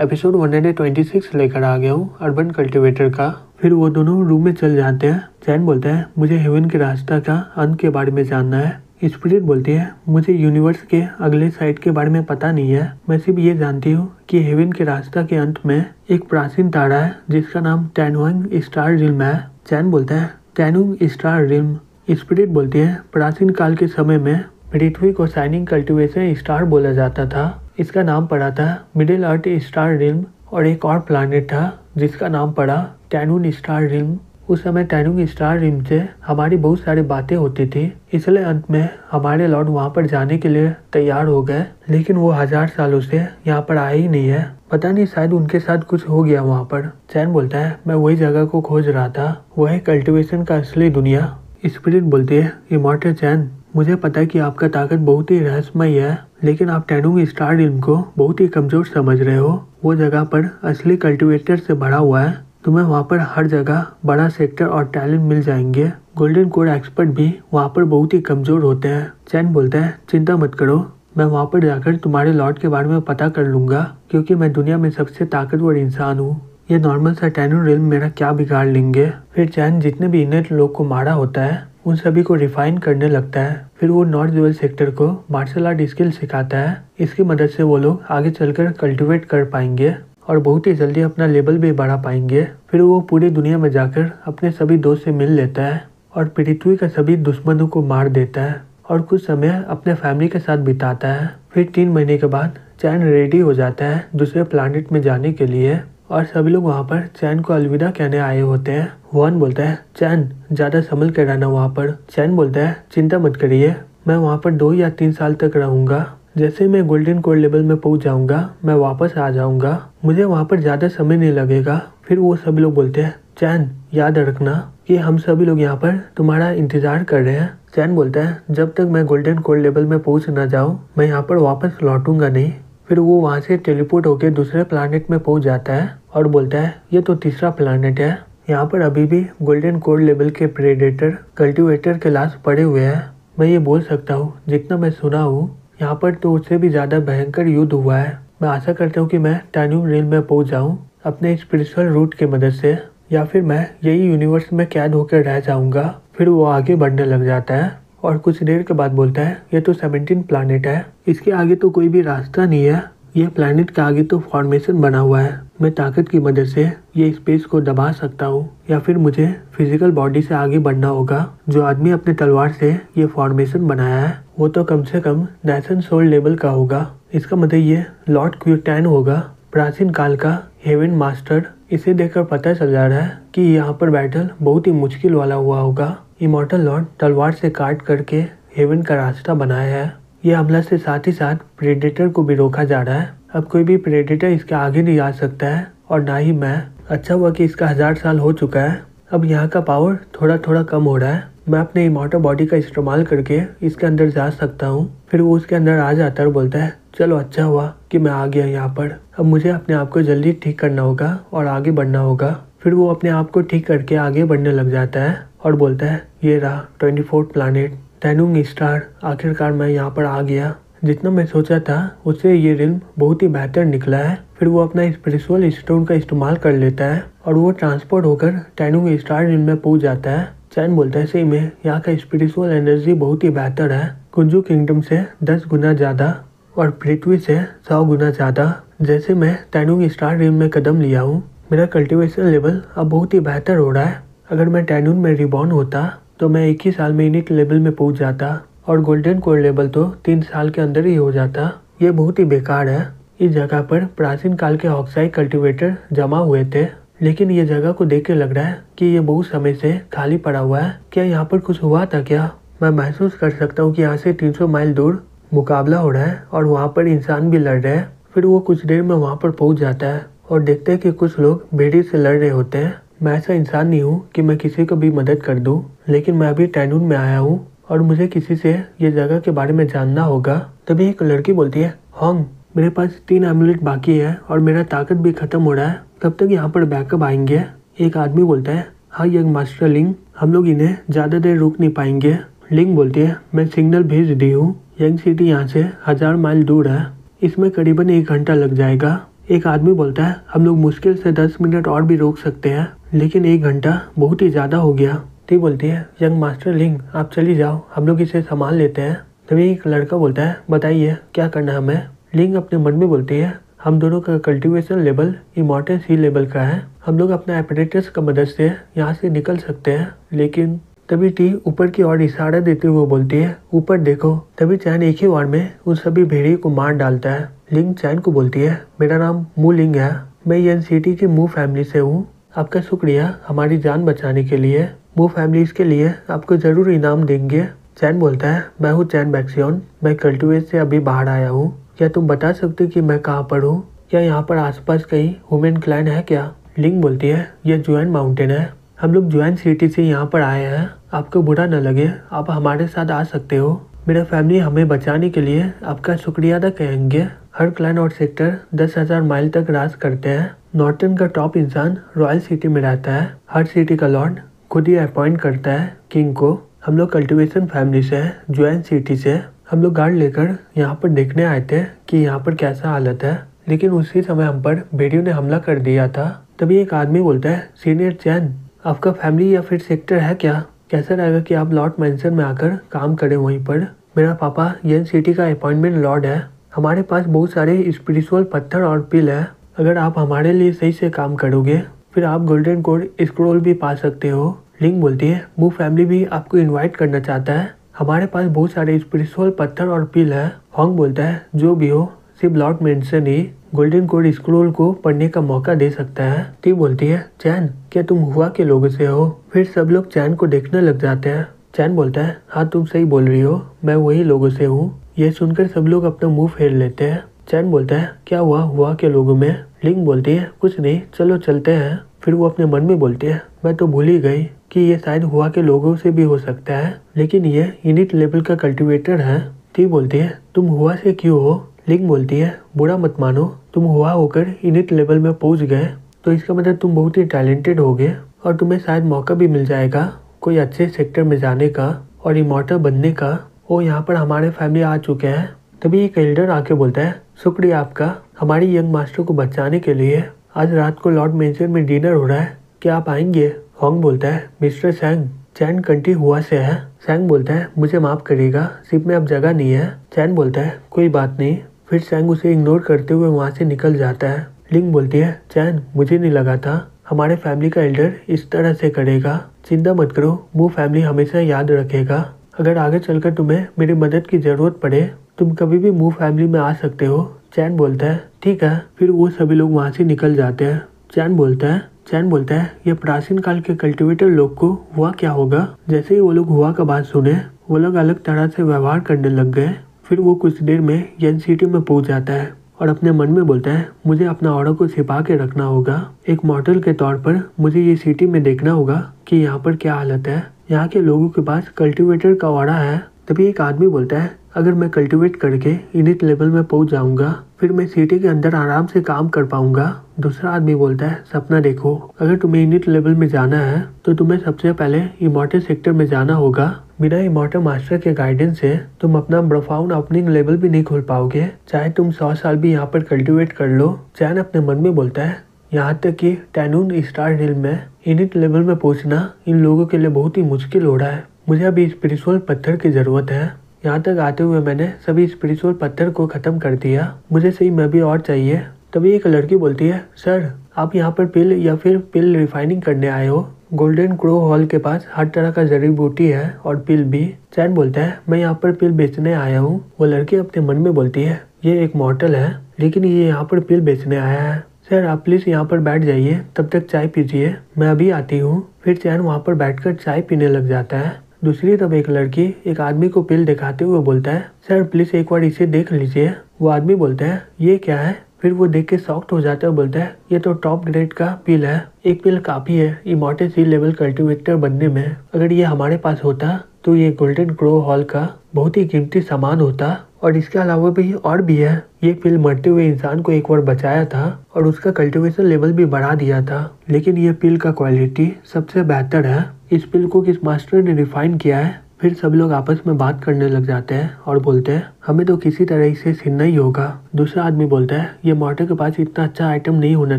Episode 126 लेकर आ गया हूँ अर्बन कल्टीवेटर का। फिर वो दोनों रूम में चल जाते हैं। चैन बोलता है मुझे हेवन के रास्ता का अंत के बारे में जानना है। स्पिरिट बोलती है मुझे यूनिवर्स के अगले साइड के बारे में पता नहीं है, मैं सिर्फ ये जानती हूँ कि हेवन के रास्ता के अंत में एक प्राचीन तारा है जिसका नाम टैनुंग स्टार रिल्म है। चैन बोलता है टैनुंग स्टार रिल्म। स्पिरिट बोलती है प्राचीन काल के समय में पृथ्वी को शाइनिंग कल्टीवेशन स्टार बोला जाता था। इसका नाम पड़ा था मिडिल अर्थ स्टार रिल्म और एक और प्लानिट था जिसका नाम पड़ा टैनुंग स्टार रिल्म। उस समय टैनुंग स्टार रिल्म से हमारी बहुत सारी बातें होती थी, इसलिए अंत में हमारे लॉर्ड वहाँ पर जाने के लिए तैयार हो गए, लेकिन वो 1000 सालों से यहाँ पर आए ही नहीं है। पता नहीं शायद उनके साथ कुछ हो गया वहाँ पर। चैन बोलता है मैं वही जगह को खोज रहा था, वह है कल्टीवेशन का असली दुनिया। स्पिरिट बोलती है इमॉर्टल चैन, मुझे पता है कि आपका ताकत बहुत ही रहस्यमय है, लेकिन आप टैनुंग स्टार रिल्म को बहुत ही कमजोर समझ रहे हो। वो जगह पर असली कल्टीवेटर से भरा हुआ है, तुम्हें वहाँ पर हर जगह बड़ा सेक्टर और टैलेंट मिल जाएंगे। गोल्डन कोर एक्सपर्ट भी वहाँ पर बहुत ही कमजोर होते हैं। चैन बोलता है चिंता मत करो, मैं वहाँ पर जाकर तुम्हारे लॉर्ड के बारे में पता कर लूंगा, क्योंकि मैं दुनिया में सबसे ताकतवर इंसान हूँ। ये नॉर्मल सा टैनुंग रिल्म मेरा क्या बिगाड़ लेंगे। फिर चैन जितने भी इनेट लोग को मारा होता है उन सभी को रिफाइन करने लगता है। फिर वो नॉर्थ ज्वेल सेक्टर को मार्शल आर्ट स्किल सिखाता है। इसकी मदद से वो लोग आगे चलकर कल्टीवेट कर पाएंगे और बहुत ही जल्दी अपना लेवल भी बढ़ा पाएंगे। फिर वो पूरी दुनिया में जाकर अपने सभी दोस्त से मिल लेता है और पृथ्वी के सभी दुश्मनों को मार देता है और कुछ समय अपने फैमिली के साथ बिताता है। फिर 3 महीने के बाद चैन रेडी हो जाता है दूसरे प्लानिट में जाने के लिए और सभी लोग वहाँ पर चैन को अलविदा कहने आए होते हैं। वॉन बोलता है चैन ज्यादा संभल कर रहना वहाँ पर। चैन बोलता है चिंता मत करिए, मैं वहाँ पर 2 या 3 साल तक रहूंगा। जैसे मैं गोल्डन कोर लेवल में पहुँच जाऊंगा मैं वापस आ जाऊंगा, मुझे वहाँ पर ज्यादा समय नहीं लगेगा। फिर वो सभी लोग बोलते हैं चैन याद रखना कि हम सभी लोग यहाँ पर तुम्हारा इंतजार कर रहे हैं। चैन बोलता है जब तक मैं गोल्डन कोर लेवल में पहुँच न जाऊँ मैं यहाँ पर वापस लौटूंगा नहीं। फिर वो वहाँ से टेलीपोर्ट होकर दूसरे प्लानिट में पहुँच जाता है और बोलता है ये तो तीसरा प्लानिट है, यहाँ पर अभी भी गोल्डन कोर लेवल के प्रेडेटर कल्टीवेटर के लाश पड़े हुए हैं। मैं ये बोल सकता हूँ जितना मैं सुना हूँ यहाँ पर तो उससे भी ज़्यादा भयंकर युद्ध हुआ है। मैं आशा करता हूँ कि मैं टैनुंग रिल्म में पहुँच जाऊँ अपने स्पिरिचुअल रूट की मदद से, या फिर मैं यही यूनिवर्स में कैद होकर रह जाऊँगा। फिर वो आगे बढ़ने लग जाता है और कुछ देर के बाद बोलता है ये तो 17 प्लानिट है, इसके आगे तो कोई भी रास्ता नहीं है, यह प्लैनेट के आगे तो फॉर्मेशन बना हुआ है। मैं ताकत की मदद से ये स्पेस को दबा सकता हूँ, या फिर मुझे फिजिकल बॉडी से आगे बढ़ना होगा। जो आदमी अपने तलवार से ये फॉर्मेशन बनाया है वो तो कम से कम नेशन सोल लेवल का होगा। इसका मतलब ये लॉर्ड क्यूटैन होगा, प्राचीन काल का हेवन मास्टर। इसे देखकर पता चल जा रहा है कि यहाँ पर बैटल बहुत ही मुश्किल वाला हुआ होगा। इमॉर्टल लॉर्ड तलवार से काट करके हेवन का रास्ता बनाया है। ये हमला से साथ ही साथ प्रेडेटर को भी रोका जा रहा है। अब कोई भी प्रेडेटर इसके आगे नहीं आ सकता है और ना ही मैं। अच्छा हुआ कि इसका 1000 साल हो चुका है, अब यहाँ का पावर थोड़ा थोड़ा कम हो रहा है। मैं अपने इमॉर्टल बॉडी का इस्तेमाल करके इसके अंदर जा सकता हूँ। फिर वो उसके अंदर आ जाता है और बोलता है चलो अच्छा हुआ कि मैं आ गया यहाँ पर, अब मुझे अपने आप को जल्दी ठीक करना होगा और आगे बढ़ना होगा। फिर वो अपने आप को ठीक करके आगे बढ़ने लग जाता है और बोलता है ये रहा 24 प्लानिट टैनुंग स्टार, आखिरकार मैं यहाँ पर आ गया। जितना मैं सोचा था उससे ये रिल्म बहुत ही बेहतर निकला है। फिर वो अपना स्पिरिचुअल स्टोन का इस्तेमाल कर लेता है और वो ट्रांसपोर्ट होकर टैनुंग स्टार रिल्म में पहुंच जाता है। चैन बोलता है सही में यहाँ का स्पिरिचुअल एनर्जी बहुत ही बेहतर है, कुंजू किंगडम से 10 गुना ज़्यादा और पृथ्वी से 100 गुना ज़्यादा। जैसे मैं टैनुंग स्टार रिल्म में कदम लिया हूँ मेरा कल्टीवेशन लेवल अब बहुत ही बेहतर हो रहा है। अगर मैं टैनुंग में रिबॉर्न होता तो मैं 1 ही साल में यूनिट लेवल में पहुंच जाता और गोल्डन कोर लेवल तो 3 साल के अंदर ही हो जाता। ये बहुत ही बेकार है। इस जगह पर प्राचीन काल के ऑक्साइड कल्टीवेटर जमा हुए थे, लेकिन ये जगह को देख के लग रहा है कि ये बहुत समय से खाली पड़ा हुआ है। क्या यहाँ पर कुछ हुआ था क्या? मैं महसूस कर सकता हूँ कि यहाँ से 300 माइल दूर मुकाबला हो रहा है और वहाँ पर इंसान भी लड़ रहे हैं। फिर वो कुछ देर में वहाँ पर पहुँच जाता है और देखते हैं कि कुछ लोग भेड़ी से लड़ रहे होते हैं। मैं ऐसा इंसान नहीं हूँ कि मैं किसी को भी मदद कर दूँ, लेकिन मैं अभी टैनुंग में आया हूँ और मुझे किसी से ये जगह के बारे में जानना होगा। तभी एक लड़की बोलती है होंग मेरे पास 3 एमुलेट बाकी है और मेरा ताकत भी खत्म हो रहा है, कब तक यहाँ पर बैकअप आएंगे? एक आदमी बोलता है हाँ यंग मास्टर लिंग, हम लोग इन्हें ज़्यादा देर रुक नहीं पाएंगे। लिंग बोलती है मैं सिग्नल भेज दी हूँ, यंग सिटी यहाँ से 1000 माइल दूर है, इसमें करीबन 1 घंटा लग जाएगा। एक आदमी बोलता है हम लोग मुश्किल से 10 मिनट और भी रोक सकते हैं, लेकिन 1 घंटा बहुत ही ज़्यादा हो गया। टी बोलती है यंग मास्टर लिंग आप चली जाओ, हम लोग इसे संभाल लेते हैं। तभी एक लड़का बोलता है बताइए क्या करना है हमें। लिंग अपने मन में बोलती है हम दोनों का कल्टीवेशन लेवल इमॉर्टल सी लेवल का है, हम लोग अपना एपरेटस का मदद से यहाँ से निकल सकते हैं। लेकिन तभी टी ऊपर की ओर इशारा देते हुए बोलती है ऊपर देखो। तभी चैन एक ही वार में उन सभी भेड़िए को मार डालता है। लिंग चैन को बोलती है मेरा नाम मू लिंग है, मैं यन सिटी की मू फैमिली से हूँ, आपका शुक्रिया हमारी जान बचाने के लिए। मू फैमिली इसके लिए आपको जरूर इनाम देंगे। चैन बोलता है मैं हूँ चैन बैक्सियन, मैं कल्टीवेट से अभी बाहर आया हूँ, क्या तुम बता सकते कि मैं कहाँ पर हूँ, क्या यहाँ पर आसपास कहीं ह्यूमन क्लैन है क्या। लिंग बोलती है यह जुआन माउंटेन है, हम लोग जुआन सिटी से यहाँ पर आए हैं, आपको बुरा न लगे आप हमारे साथ आ सकते हो, मेरा फैमिली हमें बचाने के लिए आपका शुक्रिया अदा करेंगे। हर क्लैन और सेक्टर 10,000 माइल तक राज करते हैं। नॉर्टन का टॉप इंसान रॉयल सिटी में रहता है, हर सिटी का लॉर्ड खुद ही अपॉइंट करता है किंग को। हम लोग कल्टीवेशन फैमिली से हैं, जुआन सिटी से। हम लोग गार्ड लेकर यहाँ पर देखने आए थे कि यहाँ पर कैसा हालत है, लेकिन उसी समय हम पर भेड़ियों ने हमला कर दिया था। तभी एक आदमी बोलता है सीनियर चैन आपका फैमिली या फिर सेक्टर है क्या, कैसा रहेगा कि आप लॉर्ड मैंसन में आकर काम करें वहीं पर। मेरा पापा यन सिटी का अपॉइंटमेंट लॉर्ड है, हमारे पास बहुत सारे स्पिरिचुअल पत्थर और पिल है, अगर आप हमारे लिए सही से काम करोगे फिर आप गोल्डन कोड स्क्रोल भी पा सकते हो। लिंग बोलती है मू फैमिली भी आपको इनवाइट करना चाहता है, हमारे पास बहुत सारे स्पिरिचुअल पत्थर और पिल है। हॉन्ग बोलता है जो भी हो सिर्फ लॉर्ड मेंशन ही गोल्डन कोड स्क्रोल को पढ़ने का मौका दे सकता है। टी बोलती है चैन क्या तुम हुआ के लोगों से हो। फिर सब लोग चैन को देखने लग जाते हैं। चैन बोलता है हाँ तुम सही बोल रही हो, मैं वही लोगों से हूँ। ये सुनकर सब लोग अपना मुंह फेर लेते हैं। चैन बोलता है क्या हुआ के लोगों में। लिंग बोलती है कुछ नहीं चलो चलते हैं। फिर वो अपने मन में बोलती है मैं तो भूल ही गई कि ये शायद हुआ के लोगों से भी हो सकता है, लेकिन ये यूनिट लेवल का कल्टीवेटर है। टी बोलती है तुम हुआ से क्यों हो। लिंग बोलती है बुरा मत मानो, तुम हुआ होकर यूनिट लेवल में पहुंच गए तो इसका मतलब तुम बहुत ही टैलेंटेड होगे और तुम्हें शायद मौका भी मिल जाएगा कोई अच्छे सेक्टर में जाने का और इमॉर्टल बनने का। वो यहाँ पर हमारे फैमिली आ चुके हैं। तभी एक एल्डर आके बोलता है शुक्रिया आपका हमारी यंग मास्टर को बचाने के लिए, आज रात को लॉर्ड मेंशन में डिनर हो रहा है, क्या आप आएंगे। हॉन्ग बोलता है मिस्टर सैंग चैन कंटी हुआ से है। सैंग बोलता है मुझे माफ करिएगा शिप में अब जगह नहीं है। चैन बोलता है कोई बात नहीं। फिर सैंग उसे इग्नोर करते हुए वहाँ से निकल जाता है। लिंग बोलती है चैन मुझे नहीं लगा था हमारे फैमिली का एल्डर इस तरह से करेगा, चिंता मत करो वो फैमिली हमेशा याद रखेगा, अगर आगे चलकर तुम्हें मेरी मदद की जरूरत पड़े तुम कभी भी मू फैमिली में आ सकते हो। चैन बोलता है ठीक है। फिर वो सभी लोग वहाँ से निकल जाते हैं। चैन बोलता है ये प्राचीन काल के कल्टीवेटर लोग को हुआ क्या होगा। जैसे ही वो लोग हुआ का बात सुने वो लोग अलग तरह से व्यवहार करने लग गए। फिर वो कुछ देर में यन सिटी में पहुंच जाता है और अपने मन में बोलता है मुझे अपना ऑर्डर को छिपा के रखना होगा, एक मॉडल के तौर पर मुझे ये सिटी में देखना होगा कि यहाँ पर क्या हालत है, यहाँ के लोगों के पास कल्टीवेटर का ऑर्डर है। तभी एक आदमी बोलता है अगर मैं कल्टीवेट करके यूनिट लेवल में पहुंच जाऊंगा फिर मैं सिटी के अंदर आराम से काम कर पाऊंगा। दूसरा आदमी बोलता है सपना देखो, अगर तुम्हें यूनिट लेवल में जाना है तो तुम्हें सबसे पहले इमॉर्टल सेक्टर में जाना होगा, बिना इमॉर्टल मास्टर के गाइडेंस से तुम अपना प्रोफाउंड ओपनिंग लेवल भी नहीं खोल पाओगे, चाहे तुम 100 साल भी यहाँ पर कल्टीवेट कर लो। चैन अपने मन में बोलता है यहाँ तक कि टैनून स्टार हिल में यूनिट लेवल में पहुँचना इन लोगों के लिए बहुत ही मुश्किल हो रहा है, मुझे अभी स्पिरिचुअल पत्थर की जरूरत है। यहाँ तक आते हुए मैंने सभी स्पिरिचुअल पत्थर को खत्म कर दिया, मुझे सही में भी और चाहिए। तभी एक लड़की बोलती है सर आप यहाँ पर पिल या फिर पिल रिफाइनिंग करने आए हो, गोल्डन क्रो हॉल के पास हर तरह का जड़ी बूटी है और पिल भी। चैन बोलता है मैं यहाँ पर पिल बेचने आया हूँ। वो लड़की अपने मन में बोलती है ये एक मॉर्टल है लेकिन ये यहाँ पर पिल बेचने आया है, सर आप प्लीज यहाँ पर बैठ जाइए तब तक चाय पीजिए, मैं अभी आती हूँ। फिर चैन वहाँ पर बैठकर चाय पीने लग जाता है। दूसरी तरफ एक लड़की एक आदमी को पिल दिखाते हुए बोलता है सर प्लीज एक बार इसे देख लीजिए। वो आदमी बोलता है ये क्या है। फिर वो देख के शॉक्ड हो जाता है, बोलता है ये तो टॉप ग्रेड का पिल है, एक पिल काफी है इमॉर्टल सी लेवल कल्टीवेटर बनने में, अगर ये हमारे पास होता तो ये गोल्डन क्रो हॉल का बहुत ही कीमती सामान होता। और इसके अलावा भी और भी है, ये पिल मरते हुए इंसान को एक बार बचाया था और उसका कल्टीवेशन लेवल भी बढ़ा दिया था, लेकिन ये पिल का क्वालिटी सबसे बेहतर है। इस पिल को किस मास्टर ने रिफाइन किया है फिर सब लोग आपस में बात करने लग जाते हैं और बोलते हैं हमें तो किसी तरह इसे छीनना ही होगा। दूसरा आदमी बोलता है ये मॉर्टे के पास इतना अच्छा आइटम नहीं होना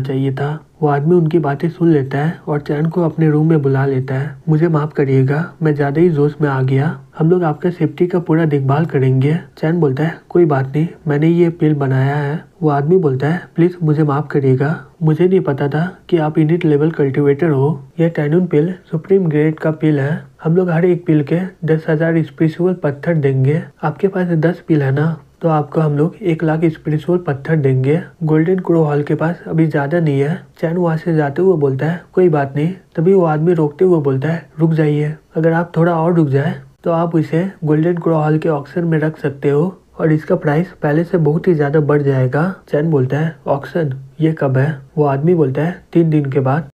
चाहिए था। वो आदमी उनकी बातें सुन लेता है और चैन को अपने रूम में बुला लेता है। मुझे माफ करिएगा, मैं ज्यादा ही जोश में आ गया। हम लोग आपका सेफ्टी का पूरा देखभाल करेंगे। चैन बोलता है कोई बात नहीं, मैंने ये पिल बनाया है। वो आदमी बोलता है प्लीज मुझे माफ करिएगा, मुझे नहीं पता था कि आप इनिट लेवल कल्टिवेटर हो। यह टैनून पिल सुप्रीम ग्रेड का पिल है। हम लोग हर एक पिल के 10,000 स्पिरिचुअल पत्थर देंगे। आपके पास 10 पिल है ना, तो आपको हम लोग 1,00,000 स्पिरिचुअल पत्थर देंगे। गोल्डन क्रो हॉल के पास अभी ज्यादा नहीं है। चैन वहाँ से जाते हुए बोलता है कोई बात नहीं। तभी वो आदमी रोकते हुए बोलता है रुक जाइए, अगर आप थोड़ा और रुक जाए तो आप इसे गोल्डन क्रो हॉल के ऑक्शन में रख सकते हो और इसका प्राइस पहले से बहुत ही ज्यादा बढ़ जाएगा। चैन बोलता है ऑक्शन, ये कब है? वो आदमी बोलता है 3 दिन के बाद।